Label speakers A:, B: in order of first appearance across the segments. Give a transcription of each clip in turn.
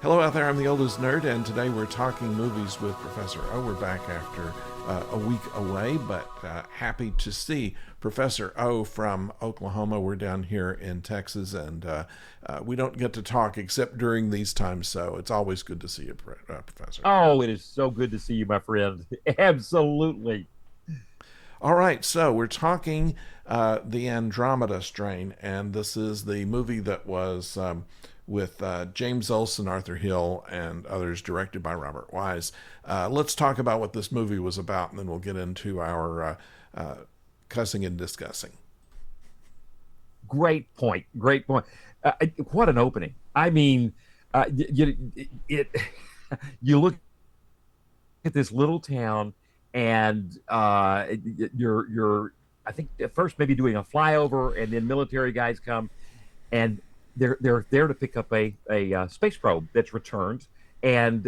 A: Hello out there, I'm the oldest nerd, and today we're talking movies with Professor O. We're back after a week away, but happy to see Professor O from Oklahoma. We're down here in Texas, and we don't get to talk except during these times, so it's always good to see you, Professor.
B: Oh, it is so good to see you, my friend. Absolutely.
A: All right, so we're talking the Andromeda strain, and this is the movie that was with James Olsen, Arthur Hill, and others, directed by Robert Wise. Let's talk about what this movie was about, and then we'll get into our cussing and discussing.
B: Great point. Great point. What an opening. I mean, it you look at this little town, and you're I think at first maybe doing a flyover, and then military guys come, and they're there to pick up a space probe that's returned. And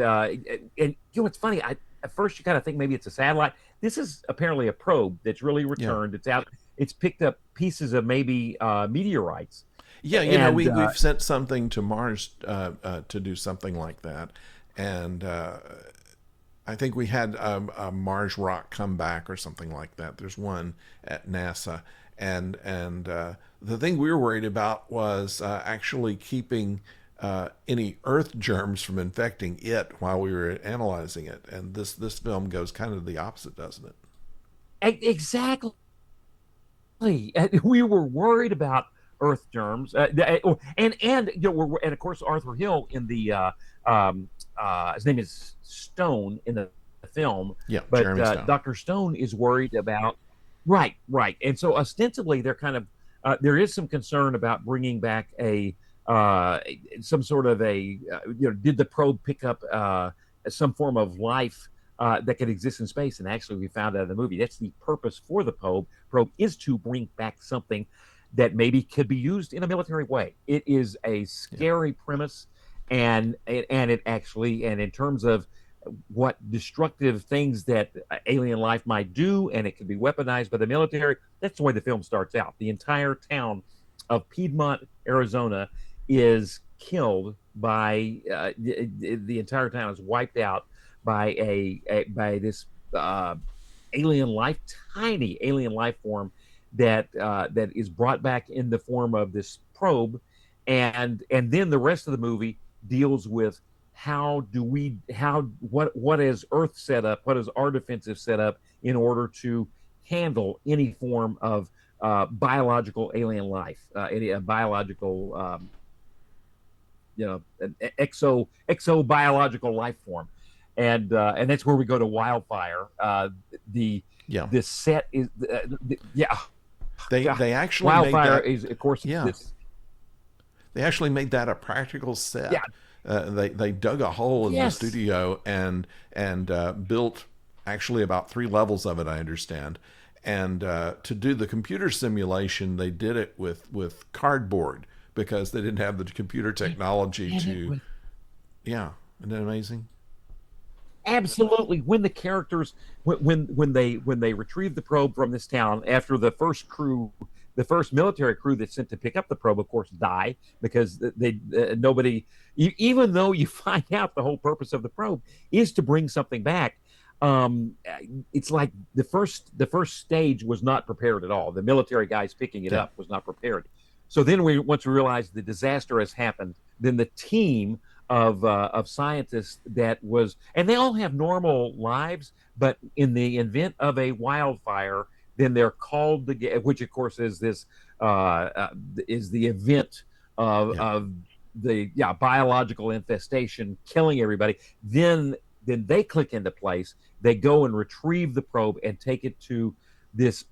B: it's funny. At first you kind of think maybe it's a satellite. This is apparently a probe that's really
A: Yeah.
B: returned. It's out. It's picked up pieces of maybe meteorites,
A: Yeah,
B: and
A: we've sent something to Mars to do something like that. And I think we had a Mars rock come back or something like that. There's one at NASA, and the thing we were worried about was actually keeping any Earth germs from infecting it while we were analyzing it. And this film goes kind of the opposite, doesn't it?
B: exactly. We were worried about Earth germs, and and of course Arthur Hill in the his name is Stone in the film,
A: Yeah,
B: but
A: Jeremy Stone.
B: Dr. Stone is worried about right, and so ostensibly they're kind of there is some concern about bringing back a uh, some sort of did the probe pick up some form of life that could exist in space? And actually, we found out in the movie that's the purpose for the probe is to bring back something that maybe could be used in a military way. It is a
A: Yeah,
B: scary premise, and it actually, and in terms of what destructive things that alien life might do, and it can be weaponized by the military. That's the way the film starts out. The entire town of Piedmont, Arizona, is killed by the entire town is wiped out by by this uh, alien life, tiny alien life form that is brought back in the form of this probe, and then the rest of the movie deals with what is Earth set up, what is our defensive set up in order to handle any form of biological alien life, any biological exo biological life form, and that's where we go to Wildfire. The
A: yeah.
B: the set is yeah. God,
A: They actually made
B: Wildfire
A: that.
B: is of course
A: Yeah,
B: this
A: they actually made that a practical
B: yeah
A: set. They dug a hole in the
B: yes
A: studio and built actually about 3 levels of it, I understand. And to do the computer simulation, they did it with cardboard because they didn't have the computer technology
B: and it
A: to.
B: was
A: Yeah, isn't that amazing?
B: absolutely when the characters when they retrieve the probe from this town after the first military crew that's sent to pick up the probe of course die because they nobody even though you find out the whole purpose of the probe is to bring something back. um it's like the first stage was not prepared at all. The military guys picking it
A: Yeah,
B: up was not prepared. So then once we realize the disaster has happened, then the team of scientists that was, and they all have normal lives, but in the event of a wildfire, then they're called which of course is this is the event
A: yeah,
B: of the biological infestation killing everybody. Then they click into place. They go and retrieve the probe and take it to this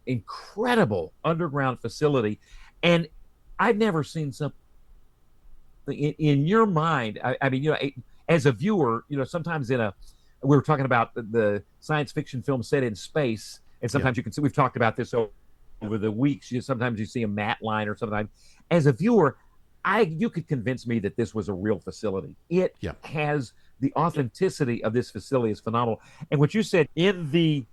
B: incredible underground facility. And I've never seen something in your mind. I mean, as a viewer, sometimes we were talking about the science fiction film set in space, and
A: yeah,
B: sometimes you can see we've talked about this over the weeks. Sometimes you see a matte line, or sometimes as a viewer, you could convince me that this was a real facility. It
A: yeah,
B: has the authenticity of this facility is phenomenal. And what you said in the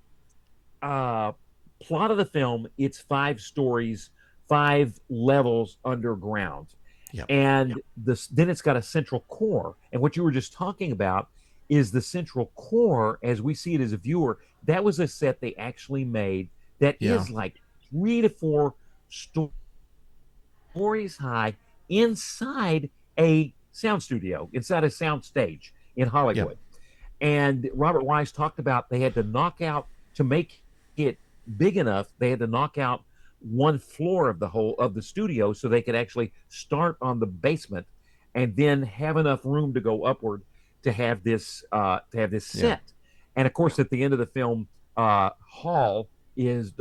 B: uh, plot of the film, it's 5 stories, 5 levels underground.
A: Yeah.
B: And then it's got a central core. And what you were just talking about is the central core, as we see it as a viewer. That was a set they actually made that
A: Yeah.
B: is like 3 to 4 stories high inside a sound studio, inside a sound stage in
A: Yeah.
B: Hollywood. And Robert Wise talked about they had to knock out to make it big enough. They had to knock out one floor of the whole of the studio so they could actually start on the basement and then have enough room to go upward to have this
A: Yeah.
B: set. And of course, at the end of the film, Dr. Hall is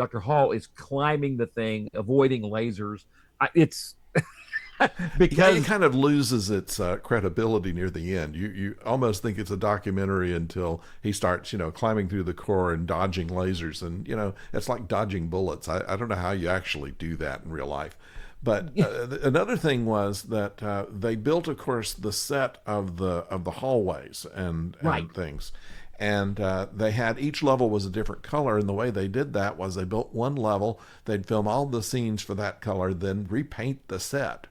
B: climbing the thing, avoiding lasers. It's
A: Yeah, it
B: because
A: kind of loses its credibility near the end. You almost think it's a documentary until he starts, climbing through the core and dodging lasers, and it's like dodging bullets. I don't know how you actually do that in real life. But another thing was that they built, of course, the set of the hallways and
B: right.
A: things, and they had each level was a different color. And the way they did that was they built one level, they'd film all the scenes for that color, then repaint the set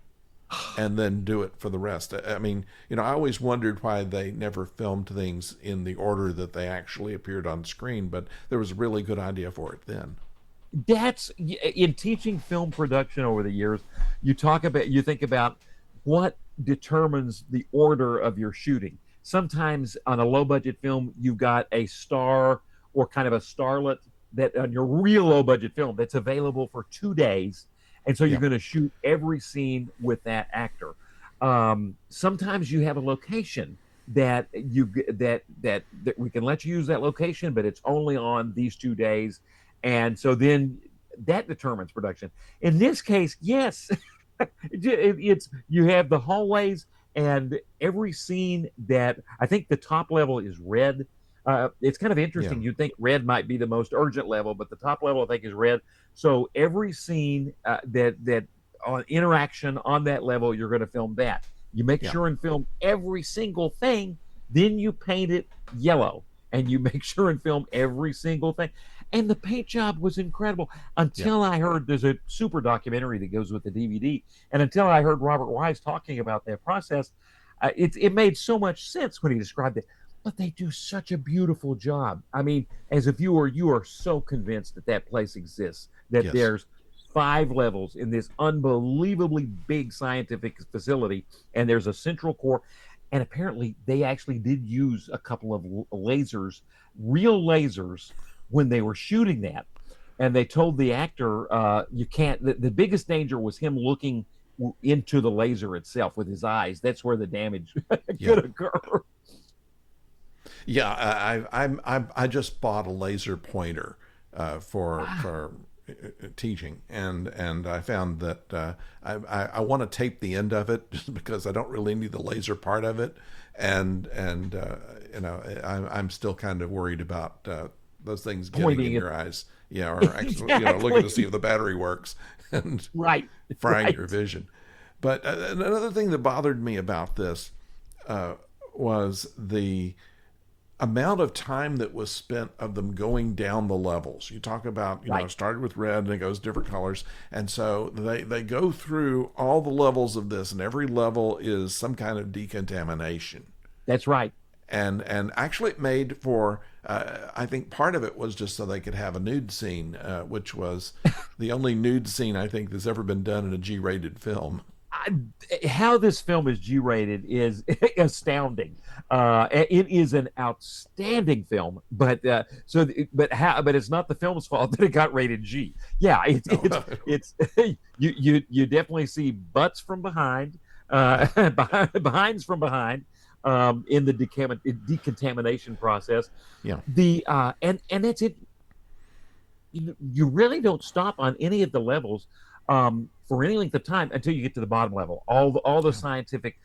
A: and then do it for the rest. I mean, I always wondered why they never filmed things in the order that they actually appeared on screen, but there was a really good idea for it then.
B: That's in teaching film production over the years. You think about what determines the order of your shooting. Sometimes on a low budget film, you've got a star or kind of a starlet that on your real low budget film that's available for 2 days. And so you're
A: Yeah,
B: going to shoot every scene with that actor. Sometimes you have a location that we can let you use that location, but it's only on these 2 days, and so then that determines production. In this case, yes, it's you have the hallways and every scene that I think the top level is red. It's kind of
A: yeah,
B: interesting. You'd think red might be the most urgent level, but the top level I think is red. So every scene that on interaction on that level, you're going to film that. You make
A: yeah,
B: sure and film every single thing, then you paint it yellow, and you make sure and film every single thing. And the paint job was incredible
A: yeah,
B: until I heard there's a super documentary that goes with the DVD, and until I heard Robert Wise talking about that process, it made so much sense when he described it. But they do such a beautiful job. I mean, as a viewer, you are so convinced that that place exists, that
A: yes,
B: there's 5 levels in this unbelievably big scientific facility, and there's a central core. And apparently, they actually did use a couple of lasers, real lasers, when they were shooting that. And they told the actor, "You can't." The biggest danger was him looking into the laser itself with his eyes. That's where the damage
A: yeah.
B: could occur.
A: Yeah, I just bought a laser pointer for teaching, and I found that I want to tape the end of it just because I don't really need the laser part of it, and I'm still kind of worried about those things getting in
B: Pointing it
A: your eyes, yeah, or actually looking to see
B: exactly
A: if the battery works and
B: right,
A: frying your
B: right,
A: vision. But another thing that bothered me about this uh, was the amount of time that was spent of them going down the levels. You talk about,
B: right.
A: it started with red and it goes different colors. And so they go through all the levels of this, and every level is some kind of decontamination.
B: That's right.
A: And actually it made for, I think part of it was just so they could have a nude scene, which was the only nude scene I think that's ever been done in a G-rated film.
B: How this film is G-rated is astounding. It is an outstanding film, but it's not the film's fault that it got rated G. Yeah,
A: No.
B: it's you definitely see butts from behind,
A: Yeah,
B: behinds from behind, in the decontamination process.
A: yeah,
B: And that's it. You really don't stop on any of the levels for any length of time until you get to the bottom level. All the
A: yeah,
B: scientific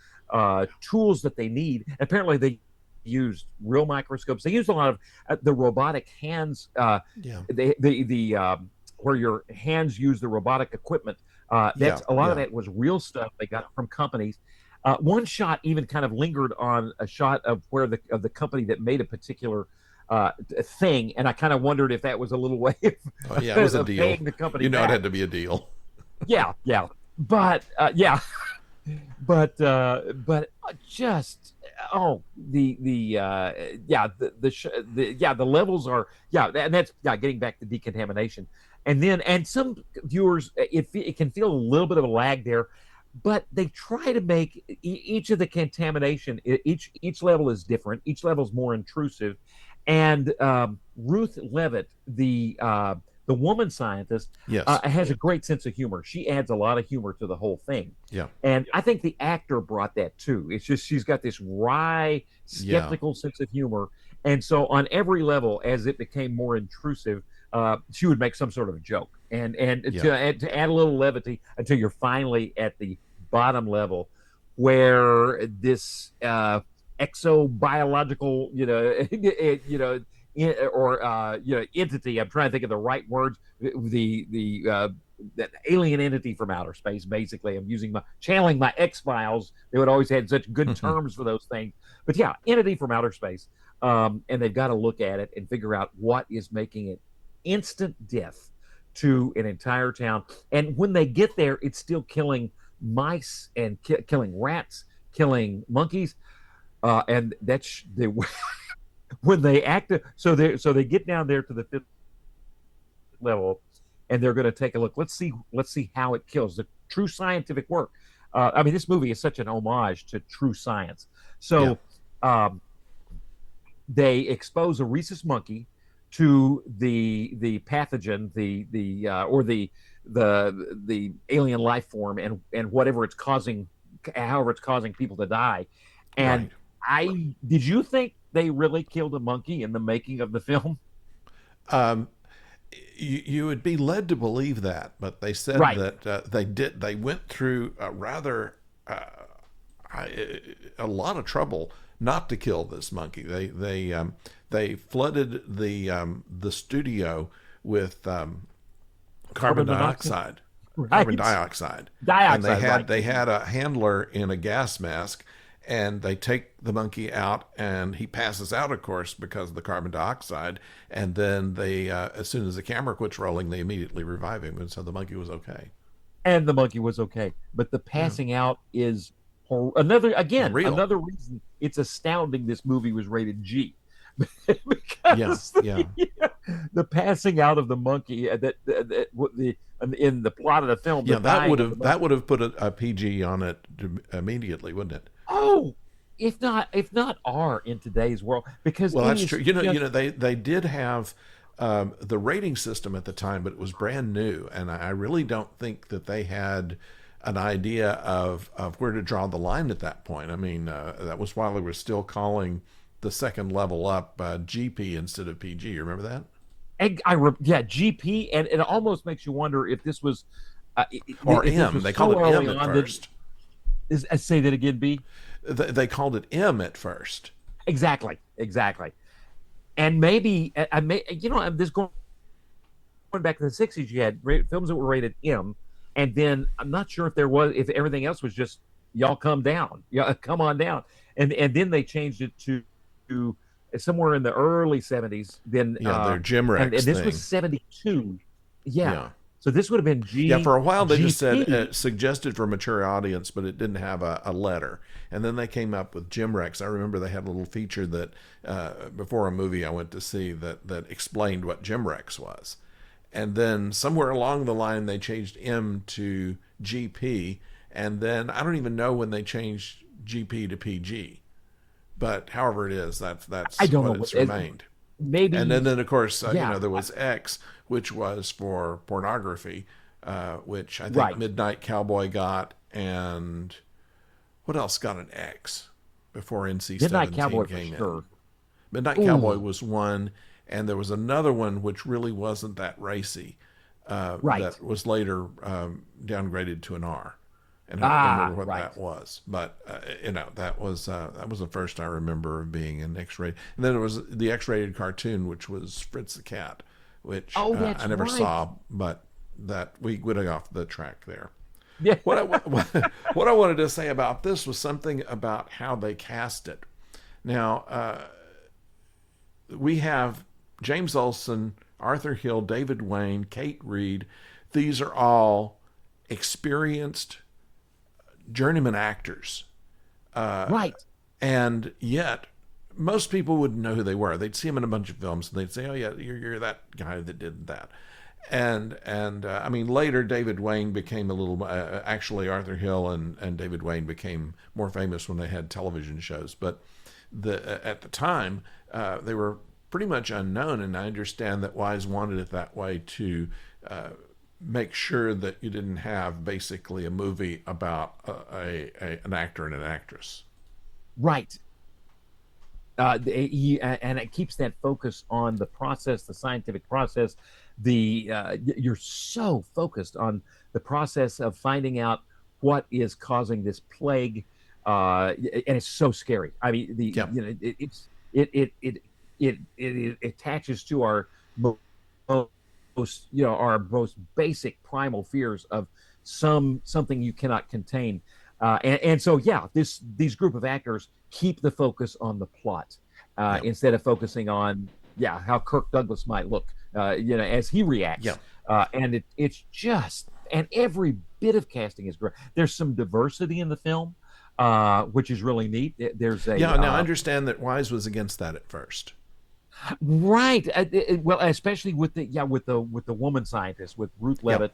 B: tools that they need. Apparently, they used real microscopes. They used a lot of the robotic hands.
A: yeah,
B: Where your hands use the robotic equipment.
A: yeah,
B: That's a lot of
A: yeah,
B: that was real stuff they got from companies. One shot even kind of lingered on a shot of where the company that made a particular thing, and I kind of wondered if that was a little way
A: oh, yeah. It was a
B: of
A: deal.
B: paying the company
A: It
B: back.
A: had to be a deal.
B: Yeah, yeah, but yeah, but just oh yeah the levels are and that's getting back to decontamination, and then and some viewers it can feel a little bit of a lag there, but they try to make each of the contamination, each level is different, each level is more intrusive, and Ruth Levitt, the woman scientist,
A: Yes.
B: has a great sense of humor. She adds a lot of humor to the whole thing.
A: Yeah.
B: And I think the actor brought that too. It's just she's got this wry,
A: Yeah.
B: skeptical sense of humor. And so on every level, as it became more intrusive, she would make some sort of a joke and
A: Yeah.
B: to add a little levity until you're finally at the bottom level where this exobiological, entity. I'm trying to think of the right words. That alien entity from outer space. Basically, I'm using my channeling my X Files. They would always had such good terms for those things. But yeah, entity from outer space, and they've got to look at it and figure out what is making it instant death to an entire town. And when they get there, it's still killing mice and killing rats, killing monkeys, and that's the when they act. So they get down there to the fifth level, and they're going to take a look. Let's see how it kills the true scientific work. I mean, this movie is such an homage to true science.
A: Yeah.
B: So um, they expose a rhesus monkey to the pathogen, the alien life form, and whatever it's causing, however it's causing people to die. And
A: Right.
B: I did you think they really killed a monkey in the making of the film?
A: Um, you would be led to believe that, but they said
B: Right.
A: that they did. They went through a rather a lot of trouble not to kill this monkey. They flooded the studio with carbon
B: Carbon monoxide.
A: dioxide, carbon
B: Right.
A: dioxide, and
B: Dioxide. Right.
A: they had a handler in a gas mask, and they take the monkey out, and he passes out, of course, because of the carbon dioxide. And then they, as soon as the camera quits rolling, they immediately revive him, and so the monkey was okay.
B: And the monkey was okay. But the
A: Yeah,
B: passing out is another again
A: real.
B: another reason it's astounding this movie was rated G.
A: Yeah,
B: Because
A: yeah,
B: the passing out of the monkey the in the plot of the film, the
A: yeah.
B: dying of the
A: That
B: monkey.
A: would have put a PG on it immediately, wouldn't it?
B: Oh, if not R in today's world, because
A: Well,
B: it
A: that's true.
B: is
A: You
B: just
A: know, they did have the rating system at the time, but it was brand new, and I really don't think that they had an idea of where to draw the line at that point. I mean, that was while they were still calling the second level up GP instead of PG. You remember that?
B: yeah, GP, and it almost makes you wonder if this was
A: Or
B: if this
A: M.
B: was
A: They called
B: so
A: it
B: early
A: M at
B: on that
A: first.
B: say that again, B.
A: They called it M at first.
B: Exactly. And maybe I may, this going back to the '60s, you had films that were rated M, and then I'm not sure if everything else was just y'all come down, yeah, come on down, and then they changed it to somewhere in the early '70s. Then
A: Yeah, their Jim
B: and
A: Rex
B: this was
A: thing.
B: '72, yeah.
A: Yeah.
B: So this would have been
A: Yeah, for a while they just said
B: GP.
A: suggested for mature audience, but it didn't have a letter. And then they came up with Jim Rex. I remember they had a little feature that before a movie I went to see that explained what Jim Rex was. And then somewhere along the line they changed M to GP, and then I don't even know when they changed GP to PG. But however it is,
B: I
A: that's
B: don't
A: what
B: know.
A: it's remained. And
B: Maybe,
A: then of course,
B: yeah,
A: there was X, which was for pornography, which I think
B: right.
A: Midnight Cowboy got, and what else got an X before
B: Midnight
A: NC-17
B: Cowboy for
A: came in?
B: sure.
A: Midnight Cowboy
B: Ooh,
A: was one, and there was another one which really wasn't that racy,
B: right.
A: that was later downgraded to an R, and I don't remember
B: Ah,
A: what
B: right.
A: that was. But that was the first I remember of being an X-rated. And then it was the X-rated cartoon, which was Fritz the Cat, which
B: Oh,
A: I
B: that's
A: never
B: right.
A: saw, but that we went off the track there.
B: Yeah.
A: What I wanted to say about this was something about how they cast it. Now, we have James Olsen, Arthur Hill, David Wayne, Kate Reed. These are all experienced journeyman actors,
B: Right.
A: and yet most people wouldn't know who they were. They'd see them in a bunch of films, and they'd say, "Oh yeah, you're that guy that did that." And I mean, later David Wayne became a little. Actually, Arthur Hill and David Wayne became more famous when they had television shows. But at the time, they were pretty much unknown, and I understand that Wise wanted it that way to make sure that you didn't have basically a movie about an actor and an actress.
B: Right. And it keeps that focus on the process, the scientific process. You're so focused on the process of finding out what is causing this plague, and it's so scary. I mean,
A: Yeah,
B: it attaches to our most, our most basic primal fears of something you cannot contain. And so, yeah, these group of actors keep the focus on the plot,
A: yeah,
B: instead of focusing on, yeah, how Kirk Douglas might look, as he
A: yeah.
B: reacts. It's just, and every bit of casting is great. There's some diversity in the film, which is really neat. There's a
A: Yeah, now I understand that Wise was against that at first.
B: Right. Well, especially with the woman scientist, with Ruth
A: Yeah,
B: Levitt.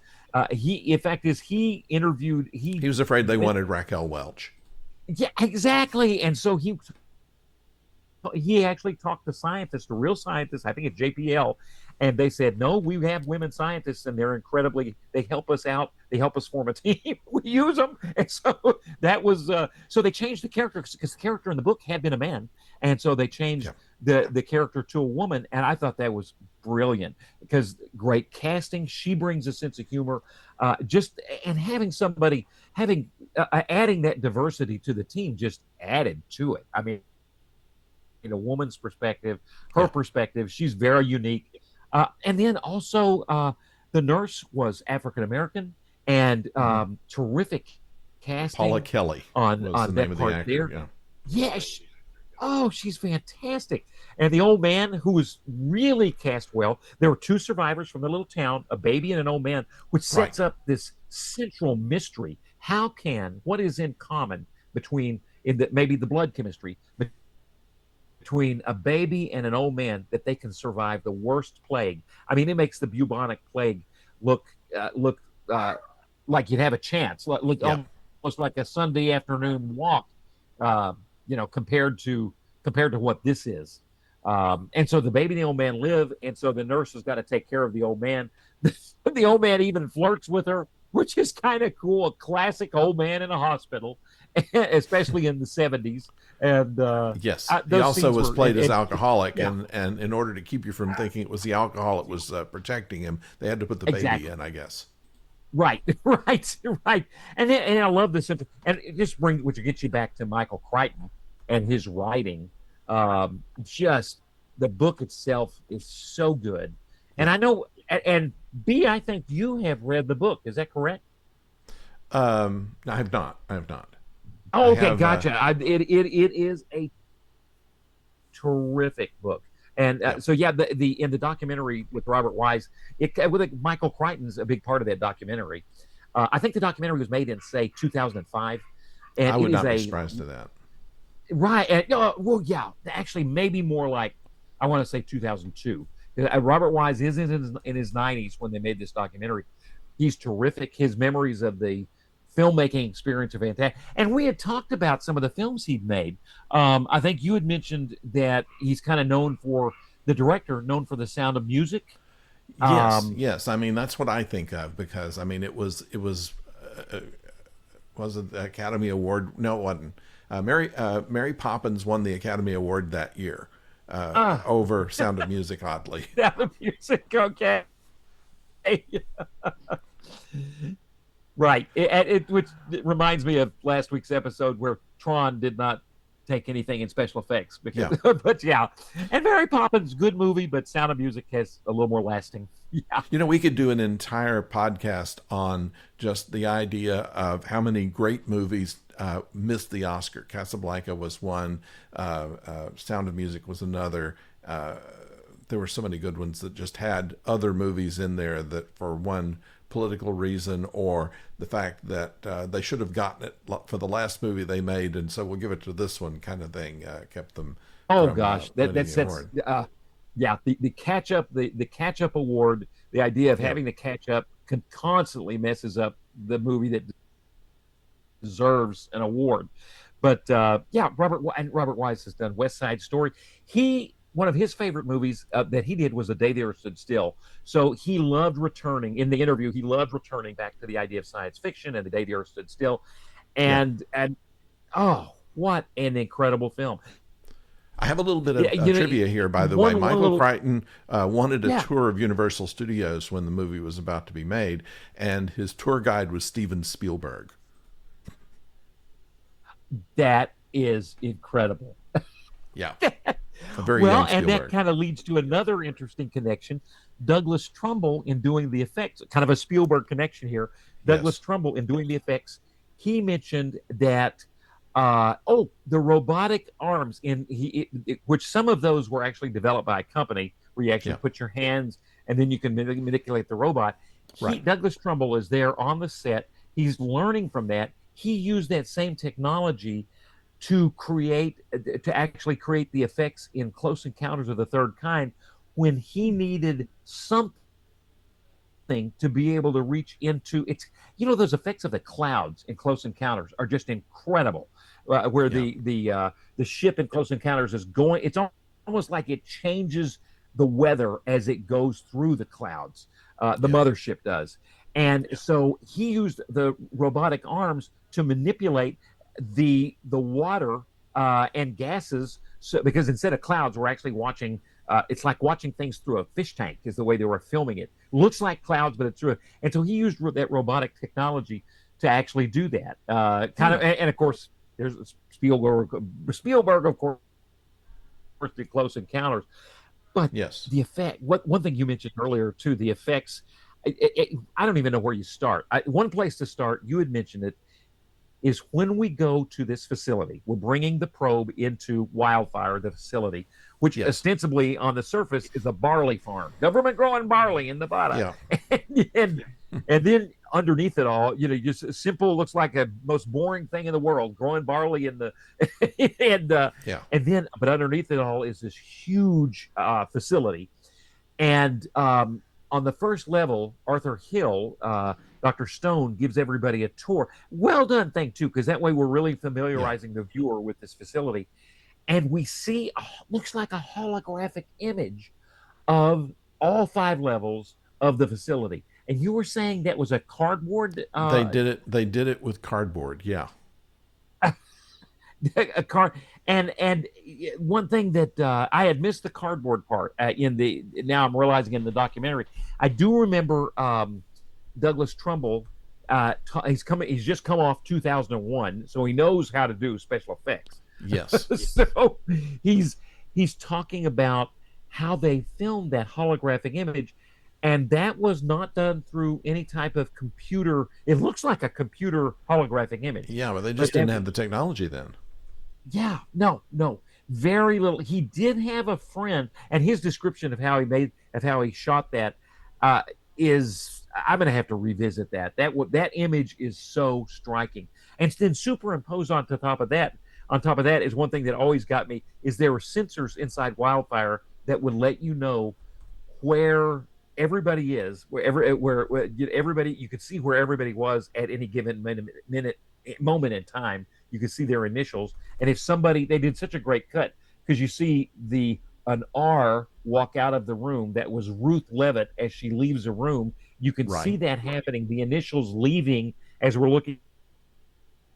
B: He, in fact, is he interviewed
A: he was afraid they wanted Raquel Welch.
B: yeah, exactly. And so he actually talked to scientists, to real scientists, I think at JPL, and they said, no, we have women scientists, and they help us out, they help us form a team, we use them. And so that was, so they changed the character, because the character in the book had been a man, and so they changed
A: Yeah,
B: the character to a woman, and I thought that was brilliant, because great casting, she brings a sense of humor, just, and having adding that diversity to the team just added to it. I mean, a woman's perspective, her
A: yeah.
B: perspective. She's very unique. And then also, the nurse was African American, and
A: Hmm.
B: terrific
A: Paula
B: casting
A: Kelly
B: on
A: was the name
B: that
A: of the
B: part
A: actor.
B: there.
A: Yeah,
B: Yes. Oh, she's fantastic. And the old man, who was really cast well. There were two survivors from the little town, a baby and an old man, which
A: right.
B: sets up this central mystery. What is in common between, maybe the blood chemistry between a baby and an old man, that they can survive the worst plague? I mean, it makes the bubonic plague look look like you'd have a chance, look
A: Yeah,
B: almost like a Sunday afternoon walk, uh, compared to what this is. And so the baby and the old man live, and so the nurse has got to take care of the old man. The old man even flirts with her, which is kind of cool. A classic old man in a hospital, especially in the 70s. And
A: yes. He
B: those
A: also
B: scenes
A: was
B: were,
A: played as alcoholic,
B: yeah,
A: and in order to keep you from thinking it was the alcohol that was protecting him, they had to put the baby
B: exactly.
A: in, I guess.
B: Right, right, right. And I love this, and it just which gets you back to Michael Crichton and his writing. Just the book itself is so good, and
A: Yeah.
B: I know, and B, I think you have read the book. Is that correct?
A: I have not. I have not. I
B: Oh, okay,
A: have.
B: gotcha. It is a terrific book. And
A: Yeah.
B: so, yeah, the in the documentary with Robert Wise, Michael Crichton's a big part of that documentary. I think the documentary was made in, say, 2005, and
A: I
B: it
A: would
B: is
A: not be
B: a
A: surprised to that.
B: right. And, no, well, yeah, actually, maybe more like, I want to say 2002. Robert Wise is in his 90s when they made this documentary. He's terrific. His memories of the filmmaking experience are fantastic. And we had talked about some of the films he'd made. I think you had mentioned that he's kind of known for, the director, known for The Sound of Music.
A: Yes,
B: Um,
A: yes. I mean, that's what I think of, because I mean, it was was it the Academy Award? No, it wasn't. Mary Poppins won the Academy Award that year
B: ah,
A: over Sound of Music. Oddly,
B: Sound of Music. Okay. Right. Which reminds me of last week's episode where Tron did not take anything in special effects,
A: yeah.
B: because, but yeah. And Mary Poppins, good movie, but Sound of Music has a little more lasting. Yeah.
A: You know, we could do an entire podcast on just the idea of how many great movies missed the Oscar. Casablanca was one. Sound of Music was another. There were so many good ones that just had other movies in there that, for one political reason or the fact that they should have gotten it for the last movie they made, and so we'll give it to this one kind of thing kept them
B: Oh
A: from
B: gosh,
A: winning the
B: that's
A: award.
B: yeah, the catch up, the catch up award, the idea of
A: Yeah,
B: having to catch up constantly messes up the movie that deserves an award. But yeah, Robert Wise has done West Side Story. He One of his favorite movies that he did was A Day They Stood Still. So he loved returning in the interview. He loved returning back to the idea of science fiction and The Day They Stood Still,
A: yeah.
B: and oh, what an incredible film!
A: I have a little bit
B: Yeah,
A: of
B: you
A: trivia here, by
B: know,
A: the way.
B: one
A: Michael
B: little
A: Crichton wanted a
B: yeah,
A: tour of Universal Studios when the movie was about to be made, and his tour guide was Steven Spielberg.
B: that is incredible.
A: Yeah, a very
B: Well,
A: young
B: and that
A: Spielberg.
B: kind of leads to another interesting connection. Douglas Trumbull, in doing the effects, kind of a Spielberg connection here. Douglas
A: Yes.
B: Trumbull, in doing the effects, he mentioned that, the robotic arms, which some of those were actually developed by a company where you actually
A: Yeah.
B: put your hands and then you can manipulate the robot.
A: Right.
B: Douglas Trumbull is there on the set. He's learning from that. He used that same technology to actually create the effects in Close Encounters of the Third Kind when he needed something to be able to reach into it's those effects of the clouds in Close Encounters are just incredible, where
A: Yeah.
B: the ship in Close Encounters is going, it's almost like it changes the weather as it goes through the clouds. The
A: Yeah.
B: mothership does. And
A: Yeah.
B: so he used the robotic arms to manipulate the water and gases. So because instead of clouds, we're actually watching. It's like watching things through a fish tank, is the way they were filming it. Looks like clouds, but it's through. And so he used that robotic technology to actually do that. Kind
A: Hmm.
B: of, and of course, there's Spielberg. Spielberg, of course, did Close Encounters, but
A: Yes.
B: the effect. What one thing you mentioned earlier too, the effects. I don't even know where you start. One place to start, you had mentioned it, is when we go to this facility, we're bringing the probe into Wildfire, the facility, which
A: Yes.
B: ostensibly on the surface is a barley farm, government growing barley in Nevada.
A: Yeah.
B: and, and then underneath it all, just simple, looks like a most boring thing in the world, growing barley in the, and,
A: Yeah.
B: but underneath it all is this huge facility. And on the first level, Arthur Hill, Dr. Stone, gives everybody a tour. Well done thing, too, because that way we're really
A: Yeah.
B: familiarizing the viewer with this facility. And we see, looks like a holographic image of all 5 levels of the facility. And you were saying that was a cardboard
A: They did it. They did it with cardboard. Yeah.
B: a card. And one thing that I had missed the cardboard part in the now I'm realizing in the documentary. I do remember Douglas Trumbull. He's just come off 2001, so he knows how to do special effects.
A: Yes.
B: So he's he's talking about how they filmed that holographic image, and that was not done through any type of computer. It looks like a computer holographic image,
A: Yeah, but they
B: but
A: just
B: that
A: didn't have the technology then.
B: yeah, no, very little. He did have a friend, and his description of how he shot that uh, is. I'm going to have to revisit that. That image is so striking, and then superimposed on top of that is one thing that always got me is there were sensors inside Wildfire that would let you know where everybody is, where everybody, you could see where everybody was at any given moment in time. You could see their initials, and if somebody, they did such a great cut because you see the an R walk out of the room that was Ruth Levitt as she leaves the room. You can
A: Right.
B: see that happening, the initials leaving as we're looking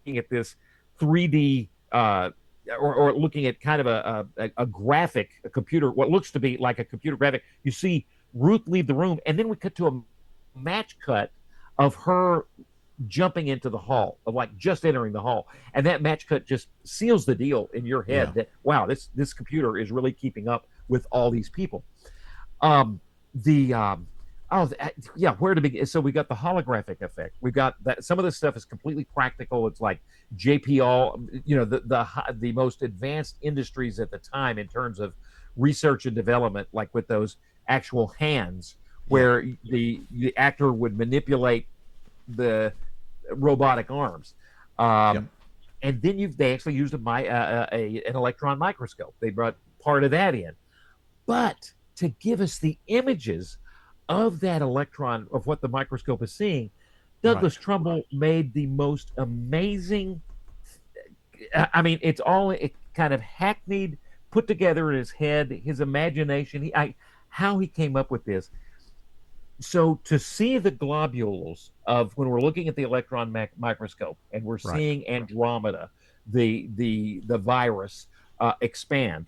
B: at this 3D or looking at kind of a graphic, a computer, what looks to be like a computer graphic. You see Ruth leave the room, and then we cut to a match cut of her jumping into the hall, of like just entering the hall, and that match cut just seals the deal in your
A: Yeah.
B: head that wow, this computer is really keeping up with all these people. Um, the yeah, where to begin? So we got the holographic effect. We've got that. Some of this stuff is completely practical. It's like JPL, the most advanced industries at the time in terms of research and development, like with those actual hands
A: Yeah.
B: where the actor would manipulate the robotic arms.
A: Yep.
B: Um, and then they actually used an electron microscope. They brought part of that in, but to give us the images of that electron of what the microscope is seeing, Douglas
A: Right.
B: Trumbull made the most amazing. I mean, it's all kind of hackneyed, put together in his head, his imagination. How he came up with this. So to see the globules of when we're looking at the electron microscope and we're
A: Right.
B: seeing Andromeda, the virus expand.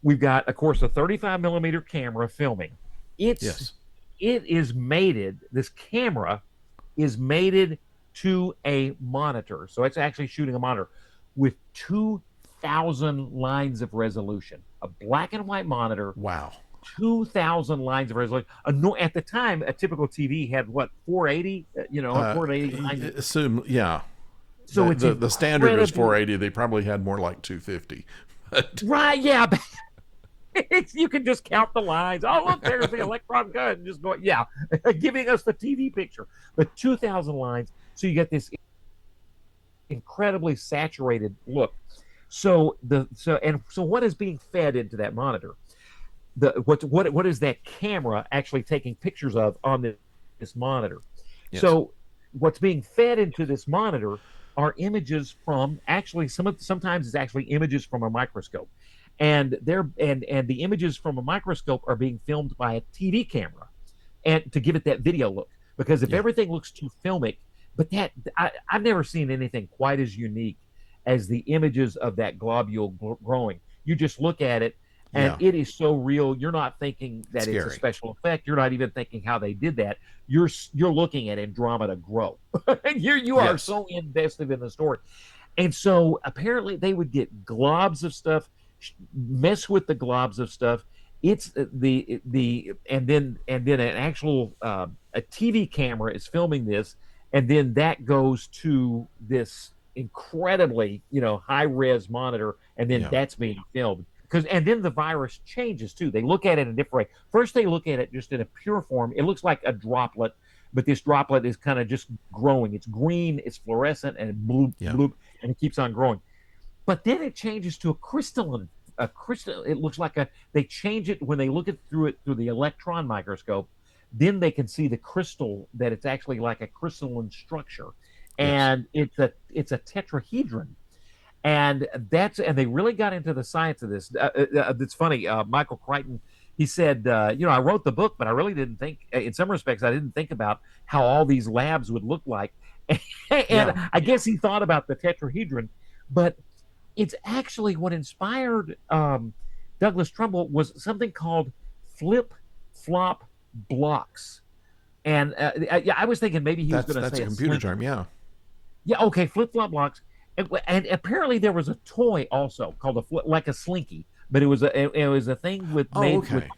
B: We've got, of course, a 35 millimeter camera filming. It's
A: Yes.
B: it is mated. This camera is mated to a monitor, so it's actually shooting a monitor with 2,000 lines of resolution. A black and white monitor,
A: Wow.
B: 2,000 lines of resolution. At the time, a typical TV had what, 480, 480 lines.
A: Assume, yeah.
B: So it's
A: The standard was
B: incredibly
A: 480. They probably had more like 250. But
B: right. Yeah, you can just count the lines. Oh, look, there's the electron gun. And just going, yeah, giving us the TV picture. But 2,000 lines, so you get this incredibly saturated look. So what is being fed into that monitor? What is that camera actually taking pictures of on this monitor?
A: yes.
B: So what's being fed into this monitor are images from actually sometimes it's actually images from a microscope, and the images from a microscope are being filmed by a TV camera, and to give it that video look. Because if
A: Yeah.
B: everything looks too filmic, but I've never seen anything quite as unique as the images of that globule growing. You just look at it, and
A: Yeah.
B: it is so real. You're not thinking that it's a
A: Scary.
B: special effect. You're not even thinking how they did that. You're looking at Andromeda grow. And you are
A: Yes.
B: so invested in the story. And so apparently they would get globs of stuff, mess with the globs of stuff. It's the and then an actual a TV camera is filming this, and then that goes to this incredibly high res monitor, and then
A: Yeah.
B: that's being filmed. And then the virus changes too. They look at it in a different way. First, they look at it just in a pure form. It looks like a droplet, but this droplet is kind of just growing. It's green, it's fluorescent, and it bloop
A: Yeah.
B: bloop, and it keeps on growing. But then it changes to a crystal. It looks like they change it when they look at through it through the electron microscope. Then they can see the crystal, that it's actually like a crystalline structure,
A: Yes.
B: and it's a tetrahedron. And they really got into the science of this. It's funny. Michael Crichton, he said, I wrote the book, but I really didn't think, in some respects, I didn't think about how all these labs would look like. And
A: Yeah.
B: I guess he thought about the tetrahedron, but it's actually what inspired Douglas Trumbull was something called flip flop blocks. And yeah, I was thinking maybe he was going to
A: That's
B: say
A: a
B: a
A: computer
B: slinky.
A: term. Yeah.
B: Yeah, okay, flip flop blocks. And apparently there was a toy also called like a slinky, but it was a thing with
A: Oh,
B: made with,
A: okay.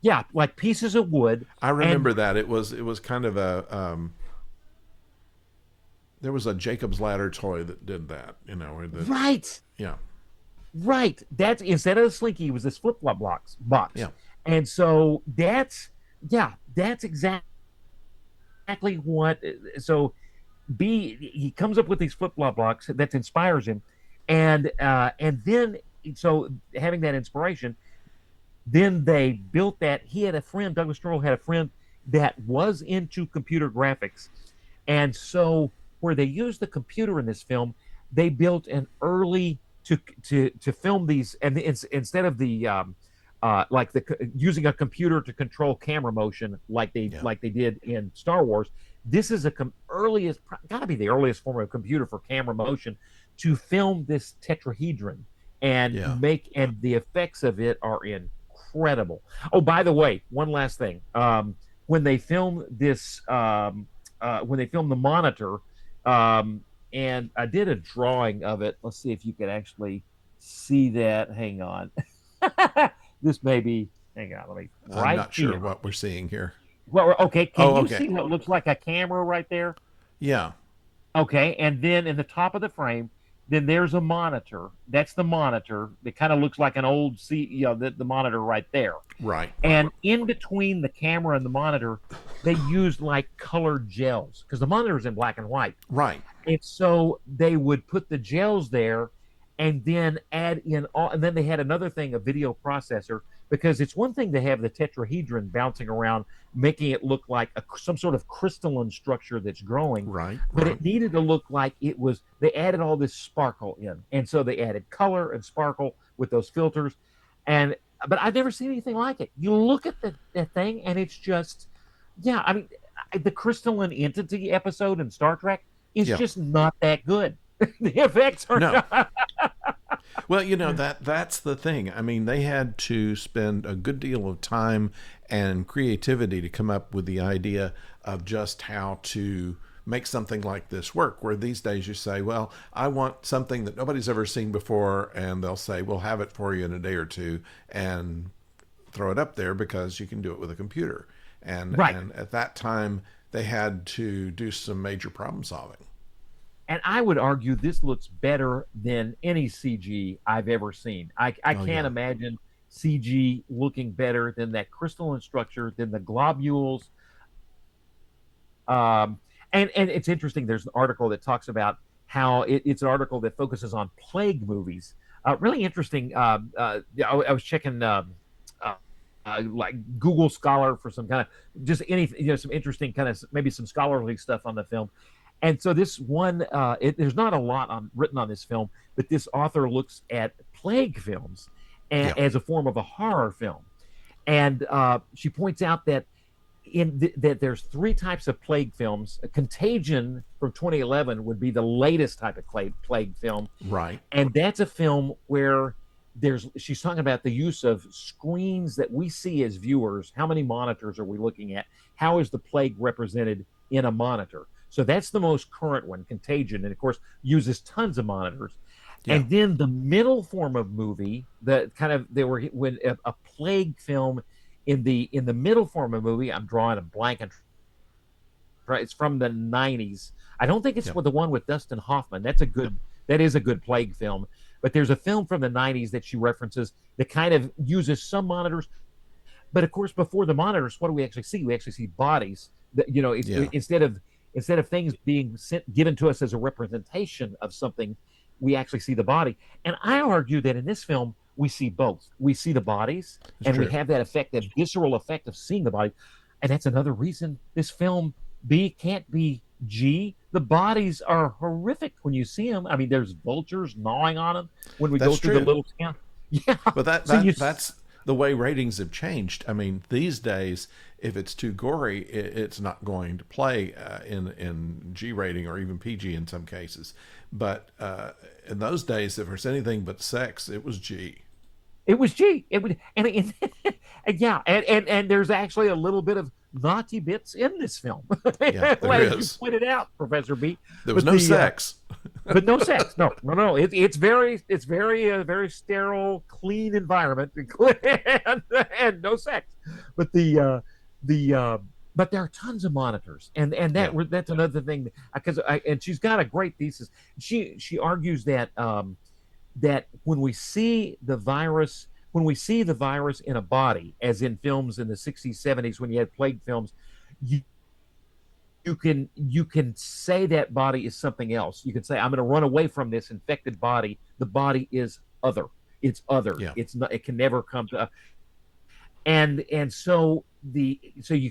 B: yeah, like pieces of wood.
A: I
B: And
A: remember that. It was kind of a there was a Jacob's Ladder toy that did that. Where the
B: right,
A: yeah.
B: right. That's instead of the slinky, it was this flip flop box.
A: Yeah.
B: And so that's exactly what. So he comes up with these flip flop blocks that inspires him, and then so having that inspiration, then they built that. He had a friend, Douglas Trumbull had a friend that was into computer graphics, and so where they used the computer in this film, they built an early to film these, and instead of the like using a computer to control camera motion
A: Yeah.
B: like they did in Star Wars. This is earliest, got to be the earliest form of computer for camera motion to film this tetrahedron
A: Yeah.
B: and the effects of it are incredible. Oh, by the way, one last thing. When they film this, when they film the monitor, and I did a drawing of it. Let's see if you can actually see that. Hang on. This may be, hang on, let me,
A: I'm
B: right
A: not sure
B: here.
A: what we're seeing here.
B: Well, okay, can
A: Oh,
B: you
A: okay.
B: see what looks like a camera right there?
A: Yeah.
B: Okay, and then in the top of the frame, then there's a monitor. That's the monitor. It kind of looks like an old the monitor right there.
A: Right.
B: And in between the camera and the monitor, they used like colored gels because the monitor is in black and white.
A: Right.
B: And so they would put the gels there and then add in all, and then they had another thing, a video processor, because it's one thing to have the tetrahedron bouncing around, making it look like some sort of crystalline structure that's growing,
A: Right.
B: but
A: Right.
B: it needed to look like it was, they added all this sparkle in. And so they added color and sparkle with those filters. And, but I've never seen anything like it. You look at that thing and it's just, yeah, I mean, the crystalline entity episode in Star Trek is
A: Yeah.
B: just not that good. The effects are
A: No.
B: not.
A: Well, that's the thing. I mean, they had to spend a good deal of time and creativity to come up with the idea of just how to make something like this work. Where these days you say, well, I want something that nobody's ever seen before, and they'll say, we'll have it for you in a day or two, and throw it up there because you can do it with a computer.
B: Right.
A: And at that time, they had to do some major problem solving.
B: And I would argue this looks better than any CG I've ever seen. I
A: Oh
B: can't
A: yeah.
B: imagine CG looking better than that crystalline structure, than the globules. And it's interesting. There's an article that talks about how it's an article that focuses on plague movies. Really interesting. I was checking uh, like Google Scholar for some kind of just anything, some interesting kind of maybe some scholarly stuff on the film. And so this one, there's not a lot written on this film, but this author looks at plague films
A: Yeah.
B: as a form of a horror film, and she points out that that there's three types of plague films. Contagion from 2011 would be the latest type of plague film,
A: Right.
B: and that's a film where she's talking about the use of screens that we see as viewers. How many monitors are we looking at? How is the plague represented in a monitor? So that's the most current one, Contagion, and of course uses tons of monitors.
A: Yeah.
B: And then the middle form of movie, the kind of there were when a plague film in the middle form of movie. I'm drawing a blank, and it's from the 90s. I don't think it's
A: Yeah.
B: the one with Dustin Hoffman. That is a good plague film. But there's a film from the 90s that she references that kind of uses some monitors. But of course, before the monitors, what do we actually see? We actually see bodies. That
A: Yeah.
B: instead of things being given to us as a representation of something, we actually see the body. And I argue that in this film, we see both. We see the bodies,
A: It's
B: and we
A: true.
B: have that effect, that visceral effect of seeing the body. And that's another reason this film B can't be G. The bodies are horrific when you see them. I mean, there's vultures gnawing on them when we go
A: That's
B: through the
A: true.
B: little town. Yeah.
A: But
B: So
A: that's the way ratings have changed. I mean, these days, if it's too gory, it's not going to play in G rating or even PG in some cases. But in those days, if there's anything but sex, it was G.
B: it was G. It would, and yeah, and there's actually a little bit of naughty bits in this film,
A: Yeah, there
B: as you
A: is.
B: pointed out, Professor B.
A: There was
B: But
A: no sex.
B: but no sex. No, no, no. It's very sterile, clean environment, and no sex. But the but there are tons of monitors, and
A: Yeah.
B: that's another thing, because and she's got a great thesis. She argues that that when we see the virus in a body, as in films in the 60s, 70s, when you had plague films, you you can say that body is something else. You can say, I'm going to run away from this infected body. The body is other. It's other.
A: Yeah.
B: It's not. It can never come to. And so you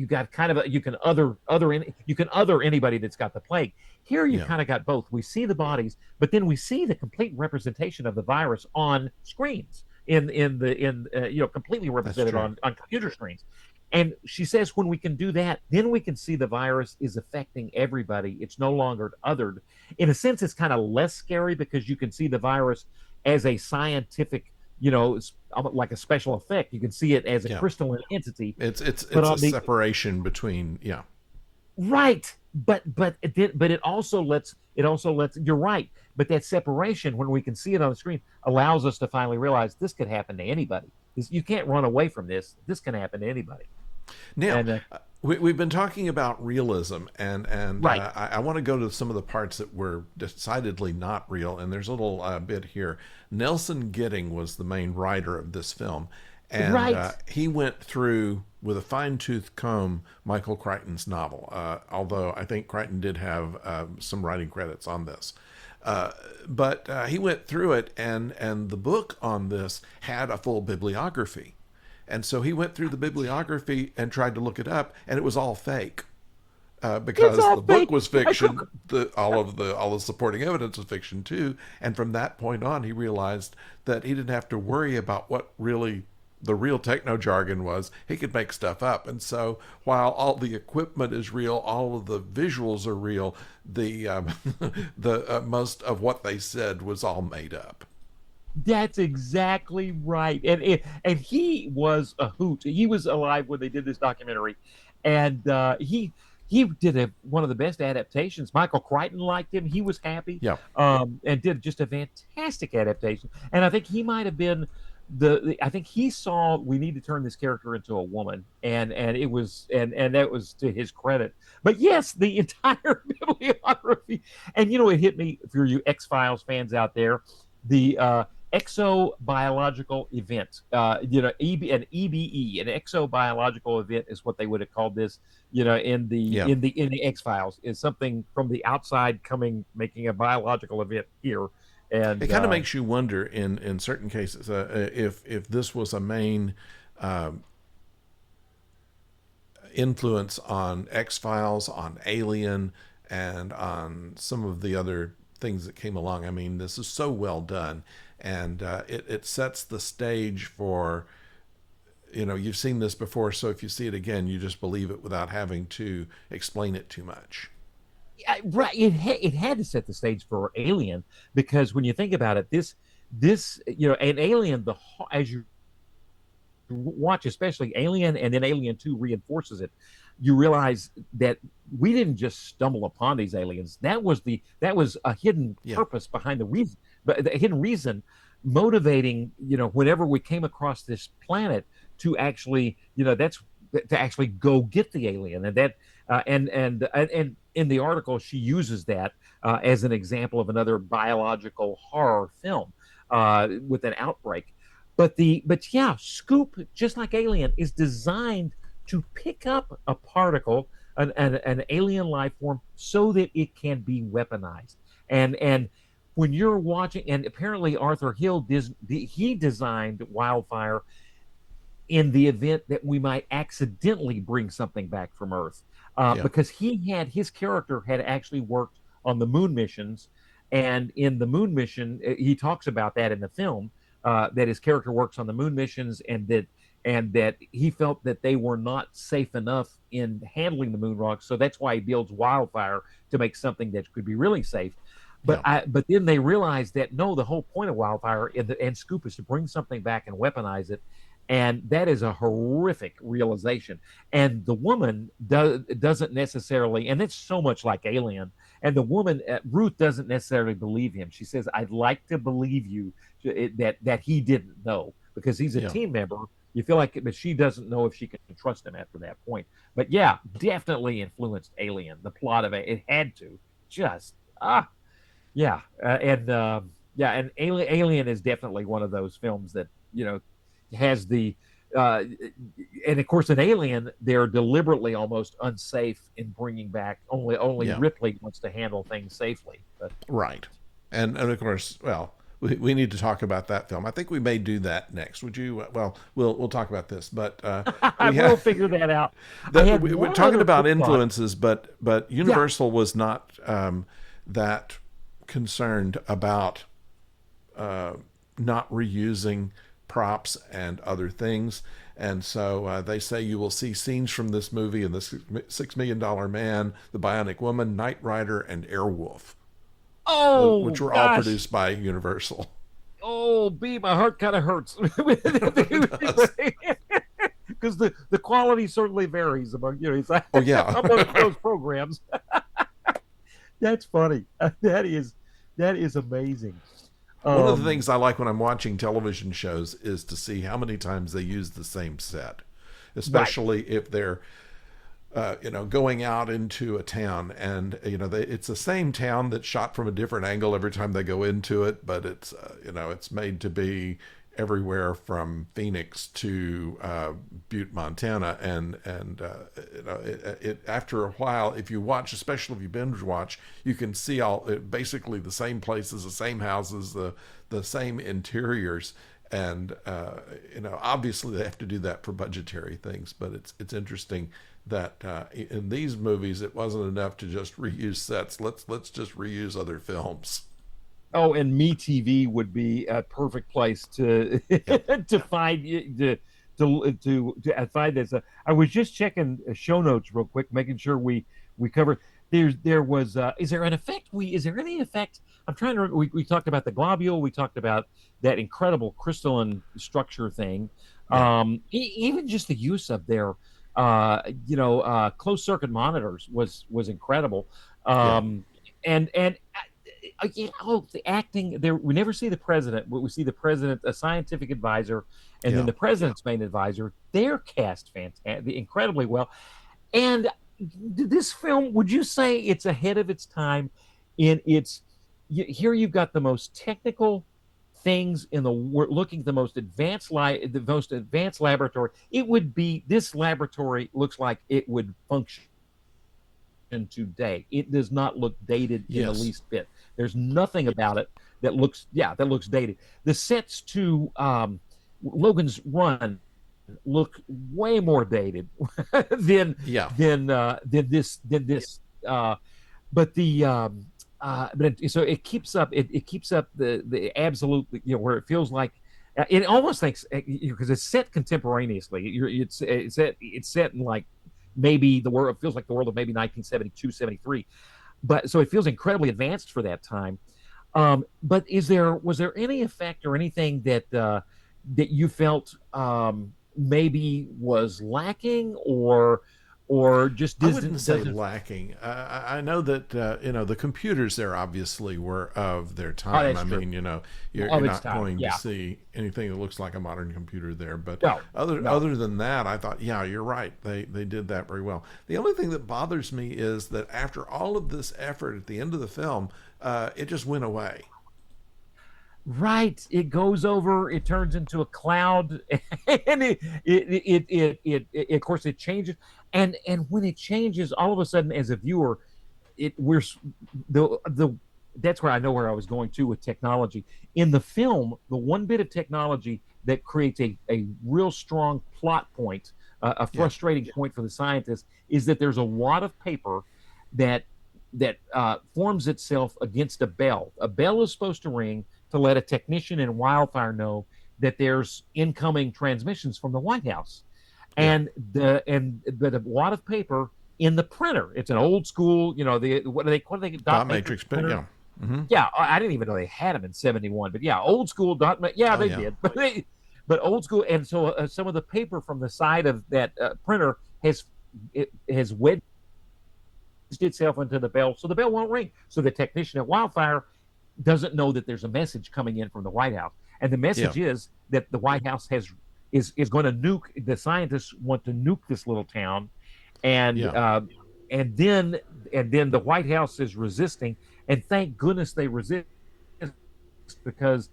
B: got kind of you can other anybody that's got the plague. Here you
A: Yeah.
B: kind of got both. We see the bodies, but then we see the complete representation of the virus on screens completely
A: That's
B: represented
A: true.
B: on computer screens. And she says when we can do that, then we can see the virus is affecting everybody. It's no longer othered. In a sense, it's kind of less scary because you can see the virus as a scientific, like a special effect. You can see it as a
A: Yeah.
B: crystalline entity. But
A: It's a
B: on the
A: separation between
B: right, but it also lets you're right. But that separation, when we can see it on the screen, allows us to finally realize this could happen to anybody. You can't run away from this. This can happen to anybody.
A: Now,
B: And
A: we've been talking about realism, and
B: right,
A: I want to go to some of the parts that were decidedly not real. And there's a little bit here. Nelson Gidding was the main writer of this film, and
B: right.
A: he went through with a fine tooth comb Michael Crichton's novel. Although I think Crichton did have some writing credits on this. But he went through it, and the book on this had a full bibliography. And so he went through the bibliography and tried to look it up, and it was all fake
B: It's
A: because
B: all
A: the book
B: fake.
A: was
B: Michael,
A: fiction. All the supporting evidence was fiction too. And from that point on, he realized that he didn't have to worry about what really the real techno jargon was. He could make stuff up. And so while all the equipment is real, all of the visuals are real, the the most of what they said was all made up.
B: that's exactly right. And he was a hoot. He was alive when they did this documentary, and he did one of the best adaptations. Michael Crichton liked him. He was happy,
A: Yeah.
B: and did just a fantastic adaptation. And I think he might have been I think he saw we need to turn this character into a woman, and it was and that was to his credit. But yes, the entire bibliography, and it hit me for you X-Files fans out there, the exobiological event. An EBE, an exobiological event is what they would have called this. In the
A: Yeah.
B: in the X-Files is something from the outside coming, making a biological event here,
A: It
B: and
A: kind of makes you wonder in certain cases if this was a main uh, influence on X Files, on Alien, and on some of the other things that came along. I mean, this is so well done, and it sets the stage for. You've seen this before, so if you see it again, you just believe it without having to explain it too much.
B: right. It had to set the stage for Alien, because when you think about it, this an Alien, as you watch, especially Alien, and then Alien 2 reinforces it. You realize that we didn't just stumble upon these aliens. That was a hidden
A: Yeah,
B: purpose behind the reason, but the hidden reason motivating, whenever we came across this planet to actually, that's to actually go get the alien. And that and in the article she uses that as an example of another biological horror film with an outbreak. But yeah, Scoop, just like Alien, is designed to pick up a particle, an alien life form, so that it can be weaponized. And when you're watching, and apparently Arthur Hill he designed Wildfire in the event that we might accidentally bring something back from Earth,
A: yeah,
B: because his character had actually worked on the moon missions, and in the moon mission, he talks about that in the film, that his character works on the moon missions, and that he felt that they were not safe enough in handling the moon rocks, so that's why he builds Wildfire, to make something that could be really safe. But
A: yeah,
B: but then they realized that no, the whole point of Wildfire and Scoop is to bring something back and weaponize it, and that is a horrific realization. And the woman doesn't necessarily, and it's so much like Alien. And the woman, Ruth, doesn't necessarily believe him. She says, "I'd like to believe you that he didn't know, because he's a
A: yeah.
B: team member." You feel like, but she doesn't know if she can trust him after that point. But yeah, definitely influenced Alien. The plot of it had to, just yeah, and Alien is definitely one of those films that has the uh, and of course in Alien they're deliberately almost unsafe in bringing back. Only
A: Yeah.
B: Ripley wants to handle things safely. But
A: Right. And of course, well, we need to talk about that film. I think we may do that next. Would you? Well, we'll talk about this, but
B: I
A: we
B: will
A: have
B: figure that out. I had
A: we're
B: one
A: talking
B: other
A: about
B: quick thought.
A: influences, but
B: Yeah,
A: Universal was not that concerned about not reusing props and other things. And so they say you will see scenes from this movie in the $6 million Man, The Bionic Woman, Knight Rider, and Airwolf,
B: oh
A: which were all
B: gosh.
A: produced by Universal.
B: Oh, B, my heart kind of hurts.
A: It does.
B: Because the quality certainly varies among it's like,
A: Oh yeah.
B: amongst those programs. That's funny. That is amazing.
A: One of the
B: Um,
A: things I like when I'm watching television shows is to see how many times they use the same set.
B: Right.
A: especially if they're going out into a town, and it's the same town that's shot from a different angle every time they go into it, but it's it's made to be everywhere from Phoenix to Butte, Montana, and after a while, if you watch, especially if you binge watch, you can see basically the same places, the same houses, the same interiors. And obviously they have to do that for budgetary things, but it's interesting that in these movies it wasn't enough to just reuse sets. Let's just reuse other films.
B: Oh, and MeTV would be a perfect place to
A: Yeah,
B: to find to find this. I was just checking show notes real quick, making sure we covered. There was is there an effect? Is there any effect? I'm trying to. We talked about the globule. We talked about that incredible crystalline structure thing.
A: yeah,
B: Even just the use of their closed circuit monitors was incredible.
A: yeah,
B: And the acting there. We never see the president, but we see the president, a scientific advisor, and then
A: yeah.
B: the president's main advisor. They're cast fantastic, incredibly well. And this film, would you say it's ahead of its time? In its Here, you've got the most technical things in the world, looking at the most advanced laboratory. It would be This laboratory looks like it would function today. It does not look dated in the
A: Yes.
B: least bit. There's nothing about it that looks dated. The sets to Logan's Run look way more dated than
A: Yeah.
B: than this. But the so it keeps up. It keeps up the absolute, where it feels like it almost thinks, because it's set contemporaneously. It's set in, like, maybe the world, it feels like the world of maybe 1972, 73. But so it feels incredibly advanced for that time. But was there any effect or anything that you felt maybe was lacking, or just
A: I wouldn't say
B: doesn't?
A: lacking. I know that the computers there obviously were of their
B: Oh,
A: time.
B: that's
A: I
B: true.
A: mean, you're
B: Of its
A: not
B: time,
A: going to
B: yeah.
A: see anything that looks like a modern computer there. But
B: No,
A: other
B: no.
A: other than that, I thought, yeah, you're right. They did that very well. The only thing that bothers me is that after all of this effort at the end of the film, it just went away.
B: Right. It goes over, it turns into a cloud, and of course it changes. And when it changes, all of a sudden, as a viewer, it we're the that's where I know where I was going to with technology. In the film, the one bit of technology that creates a real strong plot point, a
A: Yeah,
B: frustrating point for the scientists, is that there's a wad of paper that forms itself against a bell. A bell is supposed to ring to let a technician in Wildfire know that there's incoming transmissions from the White House.
A: yeah.
B: But a wad of paper in the printer. It's an old school, the what do they
A: Dot
B: dot matrix
A: matrix, but
B: printer.
A: yeah. Hmm.
B: Yeah, I didn't even know they had them in '71, but yeah, old school dot. Yeah,
A: Oh
B: they
A: yeah.
B: did, but old school. And so some of the paper from the side of that printer has wedged itself into the bell, so the bell won't ring. So the technician at Wildfire doesn't know that there's a message coming in from the White House, and the
A: Yeah.
B: message is that the White House is going to nuke. The scientists want to nuke this little town, and
A: Yeah.
B: and then and then the White House is resisting, and thank goodness they resist, because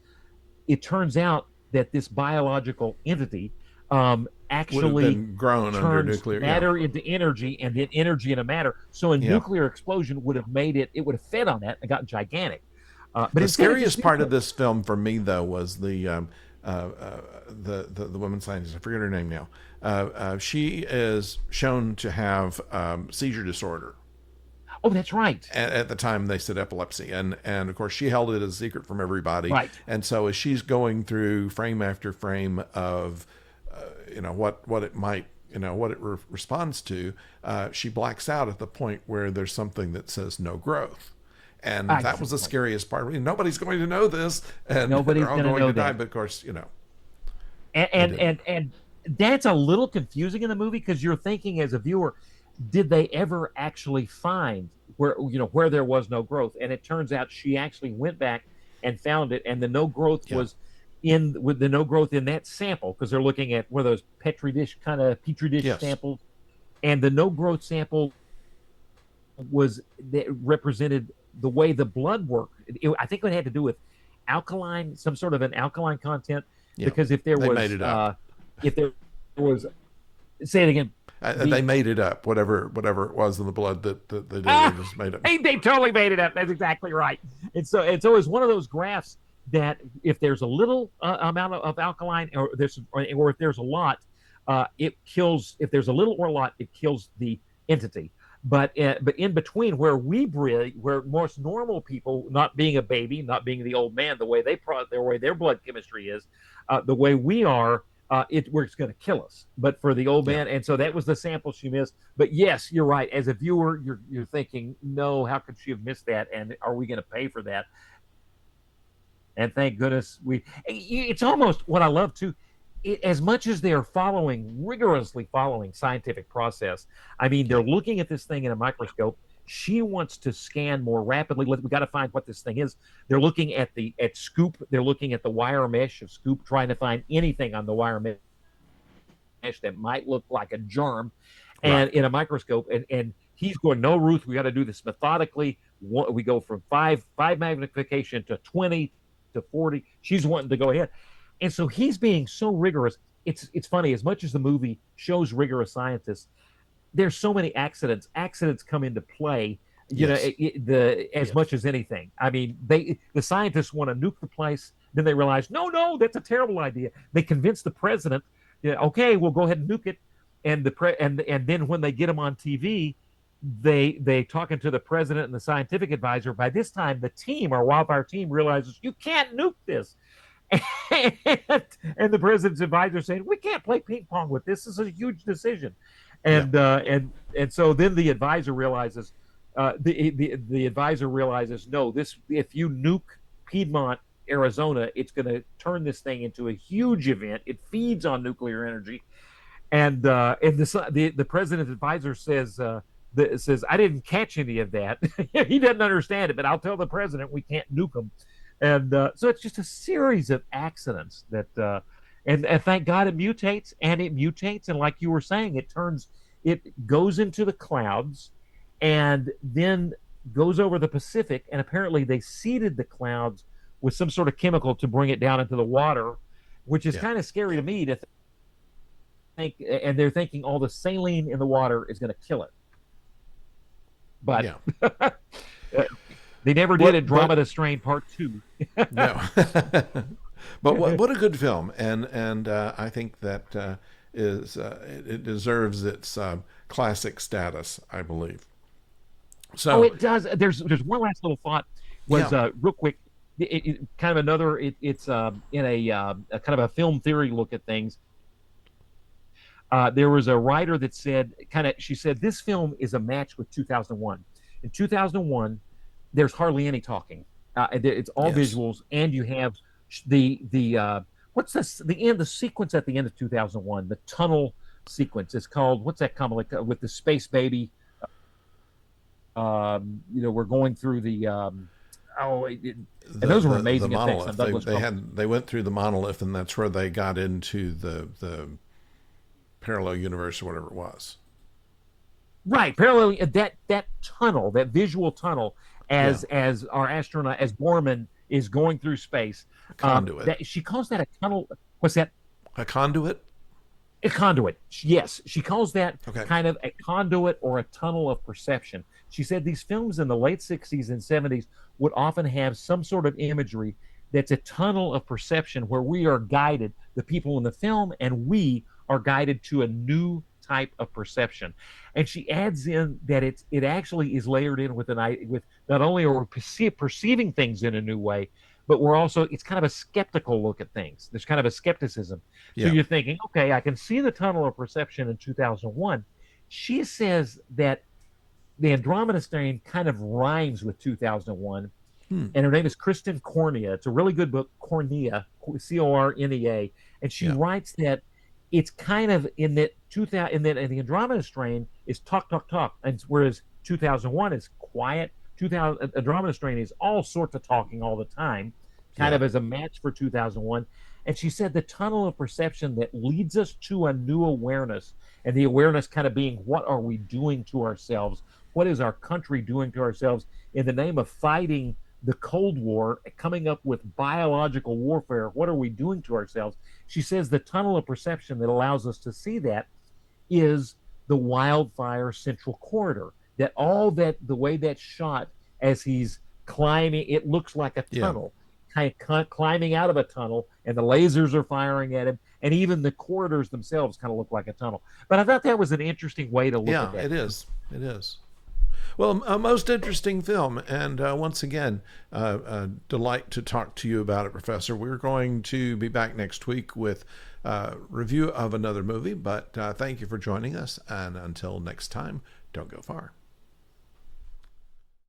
B: it turns out that this biological entity
A: Would have
B: actually
A: been grown under
B: turns
A: nuclear. Yeah.
B: matter into energy, and then energy into matter. So a
A: Yeah.
B: nuclear explosion would have made it. It would have fed on that and got gigantic. But
A: The
B: instead, it just
A: scariest
B: sits
A: part
B: there.
A: of this film for me, though, was the woman scientist. I forget her name now. She is shown to have seizure disorder.
B: Oh, that's right.
A: At the time, they said epilepsy, and of course, she held it as a secret from everybody.
B: Right.
A: And so, as she's going through frame after frame of, what it might, what it responds to, she blacks out at the point where there's something that says no growth. And that was the
B: Exactly.
A: scariest part. I mean, nobody's going to know this, and
B: Nobody's
A: they're all
B: going to
A: going
B: know
A: to die.
B: that.
A: But of course,
B: and
A: they
B: and
A: didn't.
B: and, and that's a little confusing in the movie, because you're thinking as a viewer, did they ever actually find where there was no growth? And it turns out she actually went back and found it, and the no growth
A: Yeah,
B: with the no growth in that sample, because they're looking at one of those petri dish
A: Yes.
B: samples, and the no growth sample was that represented the way the blood worked. I think it had to do with alkaline, some sort of an alkaline content,
A: Yeah.
B: because
A: They made it up.
B: if there was, say it again,
A: They
B: the
A: made it up. Whatever it was in the blood that they did, they
B: ah,
A: just made it.
B: they totally made it up. That's exactly right. And so it's one of those graphs that if there's a little amount of alkaline, or if there's a lot, it kills. If there's a little or a lot, it kills the entity. But in between, where we breathe, where most normal people, not being a baby, not being the old man, the way their blood chemistry is, the way we are, where it's going to kill us. But for the old
A: Yeah.
B: man, and so that was the sample she missed. But yes, you're right. As a viewer, you're thinking, no, how could she have missed that? And are we going to pay for that? And thank goodness we. It's almost what I love too. As much as they're rigorously following scientific process, I mean,
A: Yeah.
B: they're looking at this thing in a microscope. She wants to scan more rapidly. We got to find what this thing is. They're looking at Scoop. They're looking at the wire mesh of Scoop, trying to find anything on the wire mesh that might look like a germ,
A: Right.
B: and in a microscope. And he's going, no, Ruth, we got to do this methodically. We go from five magnification to 20 to 40. She's wanting to go ahead, and so he's being so rigorous. It's funny, as much as the movie shows rigorous scientists, there's so many accidents come into play,
A: Yes.
B: the as
A: Yes.
B: much as anything. I mean, the scientists want to nuke the place, then they realize, no, that's a terrible idea. They convince the president, okay, we'll go ahead and nuke it. And and then when they get him on TV, they talking to the president and the scientific advisor. By this time, the team, our wildfire team, realizes you can't nuke this. And the president's advisor saying, we can't play ping pong with this. This is a huge decision.
A: Yeah.
B: And so then the advisor realizes, the advisor realizes, no, this, if you nuke Piedmont, Arizona, it's going to turn this thing into a huge event. It feeds on nuclear energy. And the president's advisor says, I didn't catch any of that. He doesn't understand it, but I'll tell the president we can't nuke them. And so it's just a series of accidents and thank God it mutates, and like you were saying, it goes into the clouds, and then goes over the Pacific, and apparently they seeded the clouds with some sort of chemical to bring it down into the water, which is
A: Yeah.
B: kind of scary to me to think. And they're thinking all the saline in the water is going to kill it, but
A: Yeah.
B: they never did
A: But
B: Andromeda Strain Part 2.
A: no. But what a good film, and I think that it deserves its classic status, I believe.
B: Oh,
A: So
B: it does. There's one last little thought. Was
A: yeah.
B: real quick. Kind of another. It's in a kind of a film theory look at things. There was a writer that said, she said, this film is a match with 2001. In 2001, there's hardly any talking. It's all
A: Yes.
B: visuals, and you have what's this? The sequence at the end of 2001, the tunnel sequence. It's called, what's that called? Like with the space baby. We're going through the and those were amazing
A: the
B: effects on
A: monolith.
B: Douglas
A: They went through the monolith, and that's where they got into the parallel universe or whatever it was.
B: Right, parallel that tunnel, that visual tunnel,
A: Yeah.
B: as our astronaut, as Borman is going through space.
A: Conduit.
B: She calls that a tunnel. What's that?
A: A conduit.
B: A conduit. Yes, she calls that
A: Okay.
B: kind of a conduit or a tunnel of perception. She said these films in the late 60s and 70s would often have some sort of imagery that's a tunnel of perception where we are guided, the people in the film, and we are guided to a new type of perception. And she adds in that it actually is layered in with with not only are we perceiving things in a new way, but it's kind of a skeptical look at things. There's kind of a skepticism. So
A: Yeah.
B: you're thinking, okay, I can see the tunnel of perception in 2001. She says that the Andromeda strain kind of rhymes with 2001,
A: Hmm.
B: and her name is Kristen Cornea. It's a really good book, Cornea, Cornea, and she
A: Yeah.
B: writes that it's kind of in that 2000, in the Andromeda strain is talk, talk, talk, and whereas 2001 is quiet. 2000 Andromeda strain is all sorts of talking all the time. kind
A: Yeah.
B: of as a match for 2001. And she said the tunnel of perception that leads us to a new awareness, and the awareness kind of being, what are we doing to ourselves? What is our country doing to ourselves in the name of fighting the Cold War, coming up with biological warfare? What are we doing to ourselves? She says the tunnel of perception that allows us to see that is the wildfire central corridor. That all that the way that's shot as he's climbing, it looks like a
A: Yeah.
B: tunnel, kind of climbing out of a tunnel, and the lasers are firing at him, and even the corridors themselves kind of look like a tunnel. But I thought that was an interesting way to look at
A: Yeah,
B: that.
A: it is. It is. Well, a most interesting film, and once again, a delight to talk to you about it, Professor. We're going to be back next week with a review of another movie, but thank you for joining us, and until next time, don't go far.